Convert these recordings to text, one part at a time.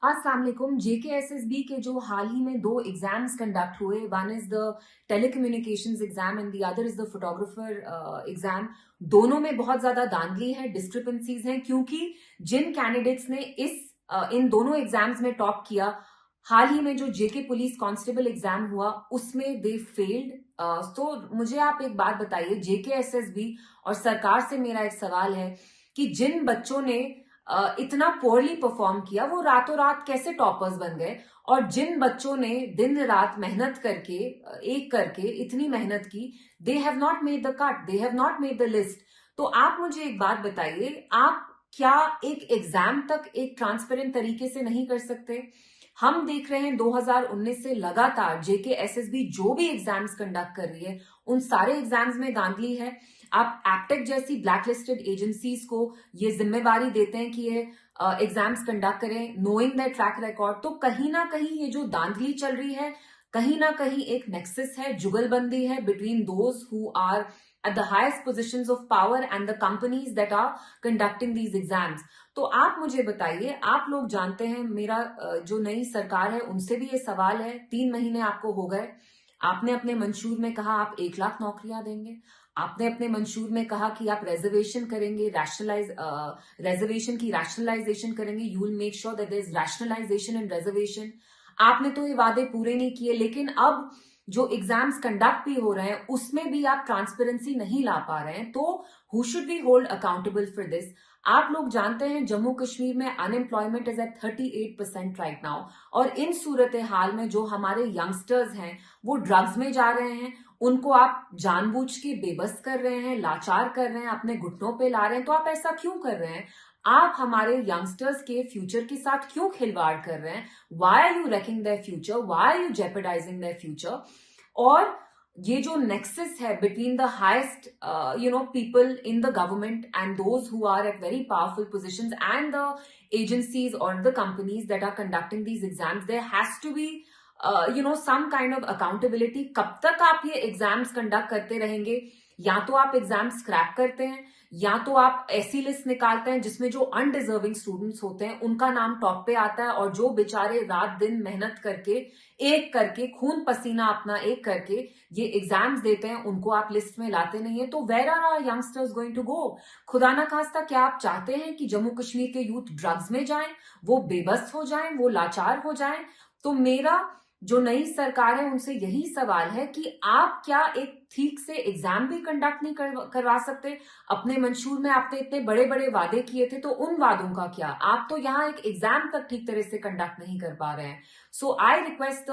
अस्सलाम वालेकुम। जेकेएसएसबी के जो हाल ही में 2 एग्जाम्स कंडक्ट हुए, one is the telecommunications exam and the other is the photographer exam. दोनों में बहुत ज्यादा धांधली है, डिस्क्रिपेंसीज हैं, क्योंकि जिन कैंडिडेट्स ने इन दोनों एग्जाम्स में टॉप किया, हाल ही में जो जेके पुलिस कांस्टेबल एग्जाम हुआ उसमें दे फेल्ड। तो मुझे आप एक बात बताइए, जेकेएसएसबी और सरकार से मेरा एक सवाल है कि जिन बच्चों ने इतना पोरली परफॉर्म किया वो रातों रात कैसे टॉपर्स बन गए, और जिन बच्चों ने दिन रात मेहनत करके एक करके इतनी मेहनत की, they have not made the cut, they have not made the list. तो आप मुझे एक बात बताइए, आप क्या एक एग्जाम तक एक ट्रांसपेरेंट तरीके से नहीं कर सकते? हम देख रहे हैं 2019 से लगातार जेकेएसएसबी जो भी एग्जाम्स कंडक्ट कर रही है, उन सारे एग्जाम्स में धांधली है। आप एप्टेक जैसी ब्लैकलिस्टेड एजेंसीज को ये जिम्मेवारी देते हैं कि ये एग्जाम्स कंडक्ट करें, नोइंग दैट ट्रैक रिकॉर्ड। तो कहीं ना कहीं ये जो धांधली चल रही है, कहीं ना कहीं एक नेक्सस है, जुगलबंदी है between those who are at the highest positions of power and the companies that are conducting these exams। तो आप मुझे बताइए, आप लोग जानते हैं, मेरा जो नई सरकार है उनसे भी ये सवाल है, 3 महीने आपको हो गए, आपने अपने मंशूर में कहा आप 1 लाख नौकरियां देंगे, आपने अपने मंशूर में कहा कि आप रिजर्वेशन करेंगे, रिजर्वेशन की रैशनलाइजेशन करेंगे, you will make sure that there is rationalisation in reservation. आपने तो ये वादे पूरे नहीं किए, लेकिन अब जो एग्जाम्स कंडक्ट भी हो रहे हैं उसमें भी आप ट्रांसपेरेंसी नहीं ला पा रहे हैं। तो who should be hold accountable for this? आप लोग जानते हैं जम्मू कश्मीर में unemployment is at 38% right now, और इन सूरत हाल में जो हमारे यंगस्टर्स हैं वो ड्रग्स में जा रहे हैं, उनको आप जानबूझ के बेबस कर रहे हैं, लाचार कर रहे हैं, अपने घुटनों पे ला रहे हैं। तो आप ऐसा क्यों कर रहे हैं? आप हमारे यंगस्टर्स के फ्यूचर के साथ क्यों खिलवाड़ कर रहे हैं? Why are you wrecking their future? Why are you jeopardizing their future? और ये जो नेक्सस है between the highest people in the government and those who are at very powerful positions and the agencies और the companies that are conducting these exams, there has to be some kind of accountability. कब तक आप ये exams conduct करते रहेंगे? या तो आप एग्जाम स्क्रैप करते हैं, या तो आप ऐसी लिस्ट निकालते हैं जिसमें जो अनडिजर्विंग स्टूडेंट्स होते हैं उनका नाम टॉप पे आता है, और जो बेचारे रात दिन मेहनत करके एक करके खून पसीना अपना एक करके ये एग्जाम्स देते हैं उनको आप लिस्ट में लाते नहीं है। तो where are our youngsters going to go? खुदा ना खास्ता, क्या आप चाहते हैं कि जम्मू कश्मीर के यूथ ड्रग्स में जाएं, वो बेबस हो जाएं, वो लाचार हो जाएं? तो मेरा जो नई सरकार है उनसे यही सवाल है कि आप क्या एक ठीक से एग्जाम भी कंडक्ट नहीं करवा सकते? अपने मंशूर में आपने इतने बड़े बड़े वादे किए थे, तो उन वादों का क्या? आप तो यहाँ एक एग्जाम तक ठीक तरह से कंडक्ट नहीं कर पा रहे हैं। So I request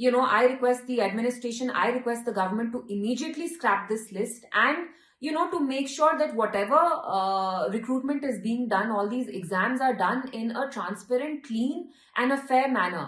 I request the administration, I request the government to immediately scrap this list, and to make sure that whatever recruitment is being done, all these exams are done in a transparent, clean and a fair manner.